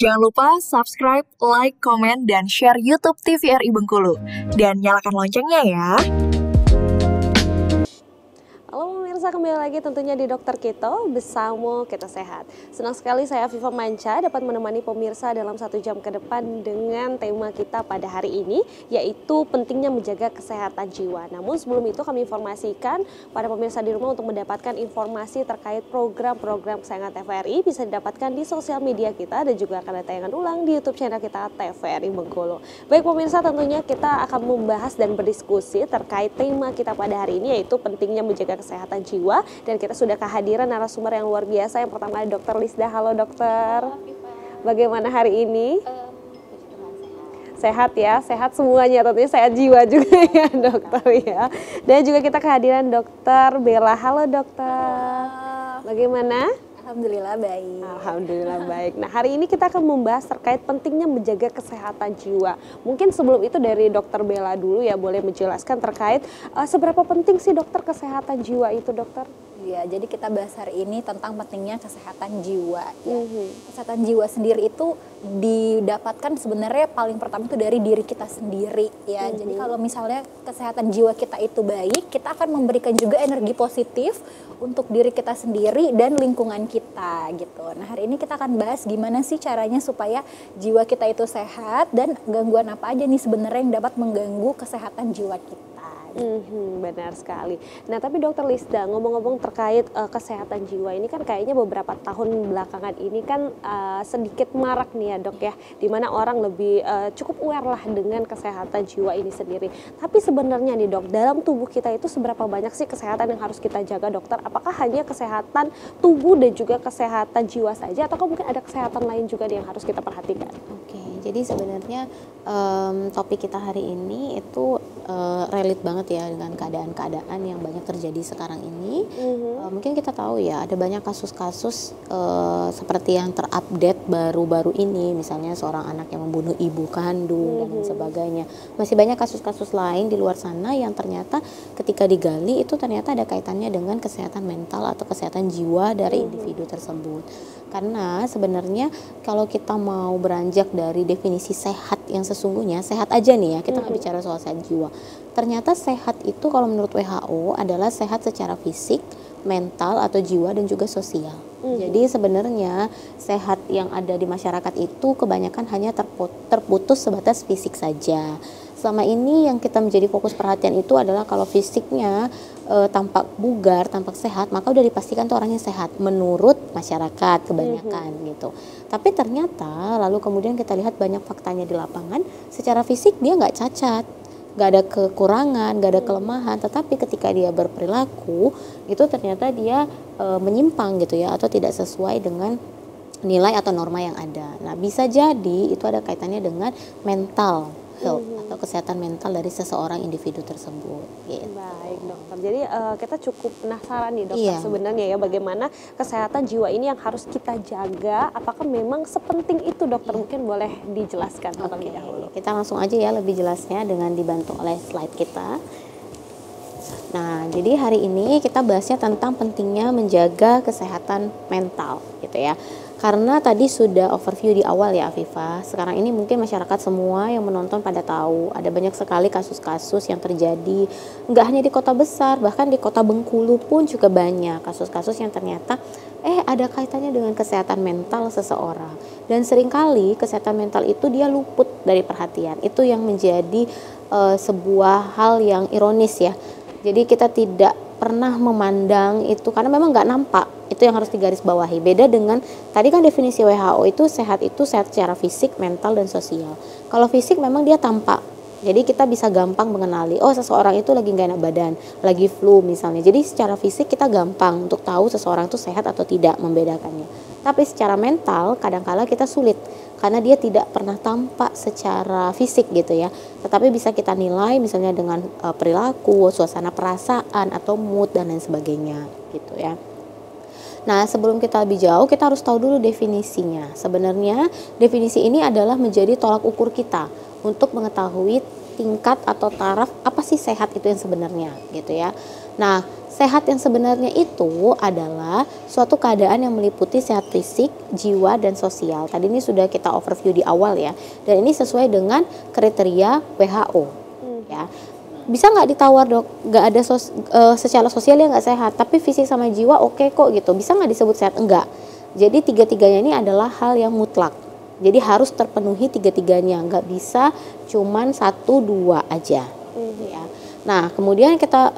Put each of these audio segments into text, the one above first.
Jangan lupa subscribe, like, komen, dan share YouTube TVRI Bengkulu. Dan nyalakan loncengnya ya. Halo pemirsa, kembali lagi tentunya di Dokter Kito, bersama Kita Sehat. Senang sekali saya Viva Manca dapat menemani pemirsa dalam 1 jam ke depan dengan tema kita pada hari ini, yaitu pentingnya menjaga kesehatan jiwa. Namun sebelum itu kami informasikan pada pemirsa di rumah untuk mendapatkan informasi terkait program-program kesayangan TVRI bisa didapatkan di sosial media kita dan juga akan ada tayangan ulang di YouTube channel kita TVRI Bengkulu. Baik pemirsa, tentunya kita akan membahas dan berdiskusi terkait tema kita pada hari ini, yaitu pentingnya menjaga kesehatan jiwa, dan kita sudah kehadiran narasumber yang luar biasa. Yang pertama ada Dr. Lisda. Halo dokter. Halo, bagaimana hari ini? Sehat ya, sehat semuanya, tentunya sehat jiwa juga ya dokter ya. Dan juga kita kehadiran Dokter Bella. Halo dokter. Bagaimana? Alhamdulillah baik. Alhamdulillah baik. Nah, hari ini kita akan membahas terkait pentingnya menjaga kesehatan jiwa. Mungkin sebelum itu dari Dokter Bella dulu ya, boleh menjelaskan terkait seberapa penting sih dokter kesehatan jiwa itu dokter? Ya, jadi kita bahas hari ini tentang pentingnya kesehatan jiwa. Ya. Kesehatan jiwa sendiri itu didapatkan sebenarnya paling pertama itu dari diri kita sendiri ya. Jadi kalau misalnya kesehatan jiwa kita itu baik, kita akan memberikan juga energi positif untuk diri kita sendiri dan lingkungan kita gitu. Nah, hari ini kita akan bahas gimana sih caranya supaya jiwa kita itu sehat dan gangguan apa aja nih sebenarnya yang dapat mengganggu kesehatan jiwa kita. Benar sekali. Nah, tapi Dokter Lisda, ngomong-ngomong terkait kesehatan jiwa ini kan kayaknya beberapa tahun belakangan ini kan sedikit marak nih ya dok ya, dimana orang lebih cukup aware lah dengan kesehatan jiwa ini sendiri. Tapi sebenarnya nih dok, dalam tubuh kita itu seberapa banyak sih kesehatan yang harus kita jaga dokter? Apakah hanya kesehatan tubuh dan juga kesehatan jiwa saja, atau mungkin ada kesehatan lain juga yang harus kita perhatikan? Oke, jadi sebenarnya topik kita hari ini itu relate banget ya dengan keadaan-keadaan yang banyak terjadi sekarang ini. Mungkin kita tahu ya, ada banyak kasus-kasus seperti yang terupdate baru-baru ini, misalnya seorang anak yang membunuh ibu kandung dan lain sebagainya. Masih banyak kasus-kasus lain di luar sana yang ternyata ketika digali itu ternyata ada kaitannya dengan kesehatan mental atau kesehatan jiwa dari individu tersebut. Karena sebenarnya kalau kita mau beranjak dari definisi sehat yang sesungguhnya, sehat aja nih ya, kita nggak bicara soal sehat jiwa. Ternyata sehat itu kalau menurut WHO adalah sehat secara fisik, mental atau jiwa dan juga sosial. Jadi sebenarnya sehat yang ada di masyarakat itu kebanyakan hanya terputus sebatas fisik saja. Selama ini yang kita menjadi fokus perhatian itu adalah kalau fisiknya tampak bugar, tampak sehat, maka udah dipastikan tuh orangnya sehat menurut masyarakat kebanyakan gitu. Tapi ternyata lalu kemudian kita lihat banyak faktanya di lapangan, secara fisik dia nggak cacat, nggak ada kekurangan, nggak ada kelemahan, tetapi ketika dia berperilaku itu ternyata dia menyimpang gitu ya, atau tidak sesuai dengan nilai atau norma yang ada. Nah, bisa jadi itu ada kaitannya dengan mental health atau kesehatan mental dari seseorang individu tersebut. Gitu. Baik dokter, jadi kita cukup penasaran nih dokter sebenarnya ya, bagaimana kesehatan jiwa ini yang harus kita jaga. Apakah memang sepenting itu dokter? Mungkin boleh dijelaskan terlebih dahulu. Kita langsung aja ya lebih jelasnya dengan dibantu oleh slide kita. Nah, jadi hari ini kita bahasnya tentang pentingnya menjaga kesehatan mental gitu ya. Karena tadi sudah overview di awal ya Afifa, sekarang ini mungkin masyarakat semua yang menonton pada tahu ada banyak sekali kasus-kasus yang terjadi, nggak hanya di kota besar, bahkan di kota Bengkulu pun juga banyak kasus-kasus yang ternyata ada kaitannya dengan kesehatan mental seseorang. Dan seringkali kesehatan mental itu dia luput dari perhatian, itu yang menjadi sebuah hal yang ironis ya. Jadi kita tidak pernah memandang itu karena memang nggak nampak. Itu yang harus digarisbawahi. Beda dengan tadi kan definisi WHO itu sehat secara fisik, mental dan sosial. Kalau fisik memang dia tampak. Jadi kita bisa gampang mengenali, oh seseorang itu lagi nggak enak badan, lagi flu misalnya. Jadi secara fisik kita gampang untuk tahu seseorang itu sehat atau tidak, membedakannya. Tapi secara mental kadang-kala kita sulit karena dia tidak pernah tampak secara fisik gitu ya. Tetapi bisa kita nilai misalnya dengan perilaku, suasana perasaan atau mood dan lain sebagainya gitu ya. Nah, sebelum kita lebih jauh, kita harus tahu dulu definisinya. Sebenarnya definisi ini adalah menjadi tolak ukur kita untuk mengetahui tingkat atau taraf apa sih sehat itu yang sebenarnya gitu ya. Nah, sehat yang sebenarnya itu adalah suatu keadaan yang meliputi sehat fisik, jiwa, dan sosial. Tadi ini sudah kita overview di awal ya. Dan ini sesuai dengan kriteria WHO. Ya, bisa nggak ditawar dok? Nggak ada secara sosial ya nggak sehat, tapi fisik sama jiwa oke kok gitu. Bisa nggak disebut sehat? Enggak. Jadi tiga-tiganya ini adalah hal yang mutlak. Jadi harus terpenuhi tiga-tiganya. Nggak bisa cuman 1-2 aja. Ya. Nah kemudian kita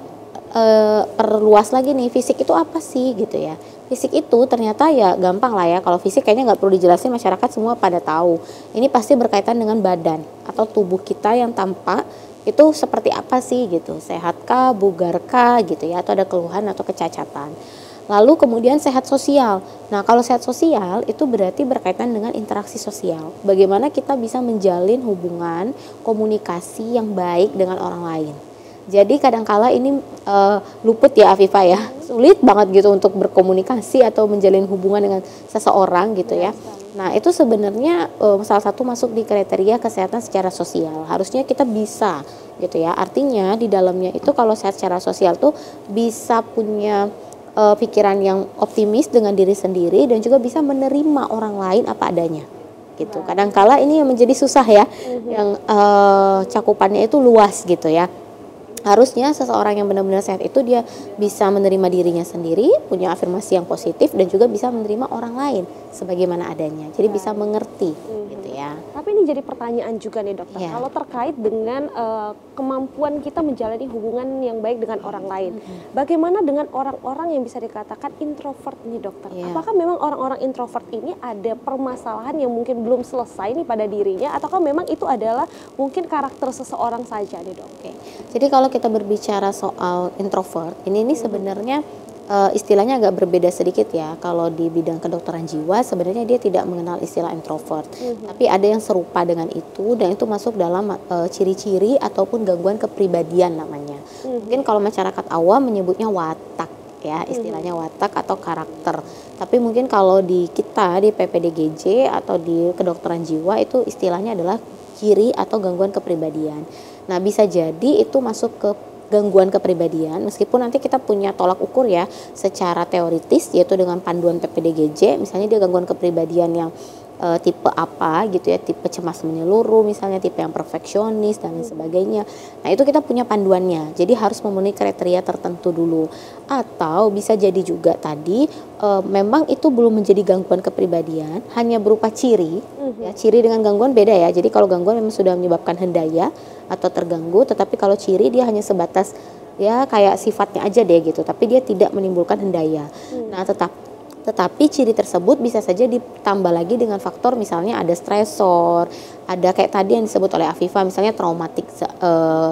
perluas lagi nih, fisik itu apa sih gitu ya. Fisik itu ternyata ya gampang lah ya, kalau fisik kayaknya nggak perlu dijelasin, masyarakat semua pada tahu. Ini pasti berkaitan dengan badan atau tubuh kita yang tampak itu seperti apa sih gitu, sehatkah, bugarkah gitu ya, atau ada keluhan atau kecacatan. Lalu kemudian sehat sosial. Nah kalau sehat sosial itu berarti berkaitan dengan interaksi sosial. Bagaimana kita bisa menjalin hubungan, komunikasi yang baik dengan orang lain. Jadi kadangkala ini luput ya Afifah ya, sulit banget gitu untuk berkomunikasi atau menjalin hubungan dengan seseorang gitu ya. Nah itu sebenarnya salah satu masuk di kriteria kesehatan secara sosial. Harusnya kita bisa gitu ya. Artinya di dalamnya itu kalau sehat secara sosial tuh bisa punya pikiran yang optimis dengan diri sendiri dan juga bisa menerima orang lain apa adanya gitu. Kadangkala ini yang menjadi susah ya, yang cakupannya itu luas gitu ya. Harusnya seseorang yang benar-benar sehat itu dia bisa menerima dirinya sendiri, punya afirmasi yang positif dan juga bisa menerima orang lain sebagaimana adanya. Jadi bisa mengerti gitu ya. Tapi ini jadi pertanyaan juga nih dokter, kalau terkait dengan kemampuan kita menjalani hubungan yang baik dengan orang lain. Bagaimana dengan orang-orang yang bisa dikatakan introvert nih dokter? Apakah memang orang-orang introvert ini ada permasalahan yang mungkin belum selesai nih pada dirinya, ataukah memang itu adalah mungkin karakter seseorang saja nih dok? Jadi kalau kita berbicara soal introvert, ini sebenarnya istilahnya agak berbeda sedikit ya. Kalau di bidang kedokteran jiwa sebenarnya dia tidak mengenal istilah introvert, tapi ada yang serupa dengan itu dan itu masuk dalam ciri-ciri ataupun gangguan kepribadian namanya. Mungkin kalau masyarakat awam menyebutnya watak ya, istilahnya watak atau karakter. Tapi mungkin kalau di kita di PPDGJ atau di kedokteran jiwa itu istilahnya adalah ciri atau gangguan kepribadian. Nah bisa jadi itu masuk ke gangguan kepribadian meskipun nanti kita punya tolak ukur ya secara teoritis yaitu dengan panduan PPDGJ, misalnya dia gangguan kepribadian yang tipe apa gitu ya, tipe cemas menyeluruh misalnya, tipe yang perfeksionis dan lain sebagainya. Nah itu kita punya panduannya, jadi harus memenuhi kriteria tertentu dulu. Atau bisa jadi juga tadi memang itu belum menjadi gangguan kepribadian, hanya berupa ciri ya, ciri dengan gangguan beda ya. Jadi kalau gangguan memang sudah menyebabkan hendaya atau terganggu, tetapi kalau ciri dia hanya sebatas ya kayak sifatnya aja deh gitu, tapi dia tidak menimbulkan hendaya. Nah tetapi ciri tersebut bisa saja ditambah lagi dengan faktor misalnya ada stresor, ada kayak tadi yang disebut oleh Afifah misalnya traumatik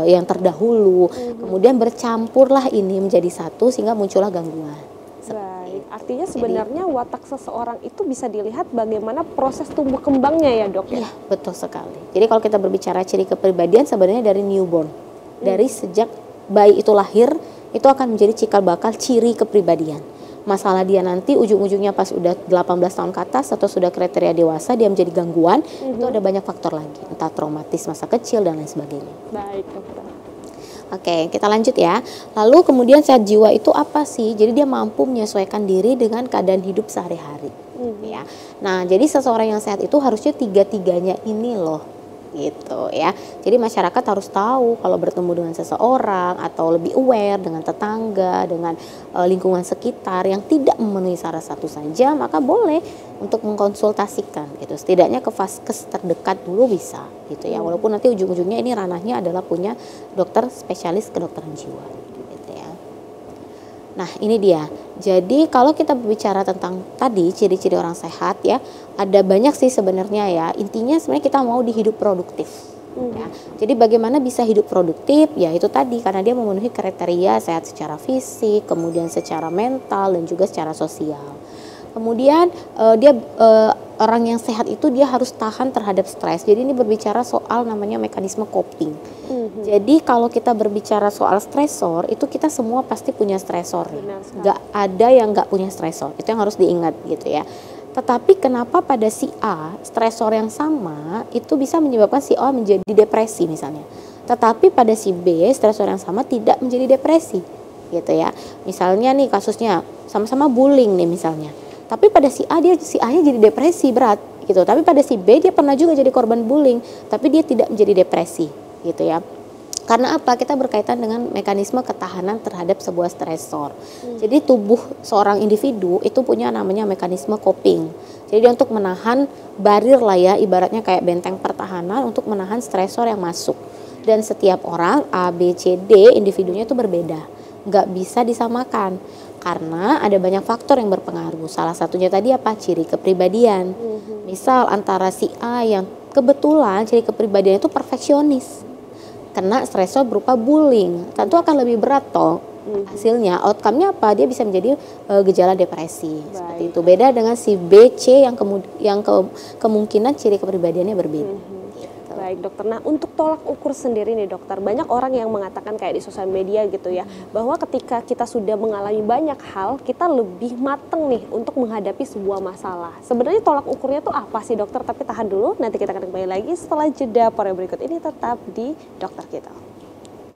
yang terdahulu, kemudian bercampurlah ini menjadi satu sehingga muncullah gangguan. Baik, artinya sebenarnya watak seseorang itu bisa dilihat bagaimana proses tumbuh kembangnya ya dok ya? Iya betul sekali. Jadi kalau kita berbicara ciri kepribadian sebenarnya dari newborn, dari sejak bayi itu lahir itu akan menjadi cikal bakal ciri kepribadian. Masalah dia nanti ujung-ujungnya pas udah 18 tahun ke atas atau sudah kriteria dewasa dia menjadi gangguan, itu ada banyak faktor lagi, entah traumatis masa kecil dan lain sebagainya. Baik dokter. Oke, kita lanjut ya. Lalu kemudian sehat jiwa itu apa sih? Jadi dia mampu menyesuaikan diri dengan keadaan hidup sehari-hari. Ya. Nah, jadi seseorang yang sehat itu harusnya tiga-tiganya ini loh. Gitu ya. Jadi masyarakat harus tahu kalau bertemu dengan seseorang atau lebih aware dengan tetangga, dengan lingkungan sekitar yang tidak memenuhi syarat satu saja, maka boleh untuk mengkonsultasikan gitu. Setidaknya ke vaskes terdekat dulu bisa gitu ya. Walaupun nanti ujung-ujungnya ini ranahnya adalah punya dokter spesialis kedokteran jiwa gitu ya. Nah, ini dia. Jadi kalau kita berbicara tentang tadi ciri-ciri orang sehat ya, ada banyak sih sebenarnya ya. Intinya sebenarnya kita mau dihidup produktif. Ya. Jadi bagaimana bisa hidup produktif? Ya itu tadi karena dia memenuhi kriteria sehat secara fisik, kemudian secara mental dan juga secara sosial. Kemudian dia orang yang sehat itu dia harus tahan terhadap stres. Jadi ini berbicara soal namanya mekanisme coping. Jadi kalau kita berbicara soal stresor itu kita semua pasti punya stresor. Gak ada yang gak punya stresor. Itu yang harus diingat gitu ya. Tetapi kenapa pada si A stresor yang sama itu bisa menyebabkan si A menjadi depresi misalnya. Tetapi pada si B stresor yang sama tidak menjadi depresi. gitu ya. Misalnya nih kasusnya sama-sama bullying nih misalnya. Tapi pada si A-nya jadi depresi berat gitu. Tapi pada si B dia pernah juga jadi korban bullying, tapi dia tidak menjadi depresi gitu ya. Karena apa? Kita berkaitan dengan mekanisme ketahanan terhadap sebuah stresor. Jadi tubuh seorang individu itu punya namanya mekanisme coping. Jadi dia untuk menahan barir lah ya, ibaratnya kayak benteng pertahanan untuk menahan stresor yang masuk. Dan setiap orang A, B, C, D individunya itu berbeda. Nggak bisa disamakan. Karena ada banyak faktor yang berpengaruh. Salah satunya tadi apa? Ciri kepribadian. Misal antara si A yang kebetulan ciri kepribadiannya itu perfeksionis, kena stresor berupa bullying, tentu akan lebih berat toh. Hasilnya, outcome-nya apa? Dia bisa menjadi gejala depresi. Seperti itu. Beda dengan si B, C yang kemungkinan ciri kepribadiannya berbeda. Baik dokter, nah untuk tolak ukur sendiri nih dokter, banyak orang yang mengatakan kayak di sosial media gitu ya, bahwa ketika kita sudah mengalami banyak hal, kita lebih mateng nih untuk menghadapi sebuah masalah. Sebenarnya tolak ukurnya tuh apa sih dokter? Tapi tahan dulu, nanti kita akan kembali lagi setelah jeda. Para berikut ini tetap di Dokter Kita.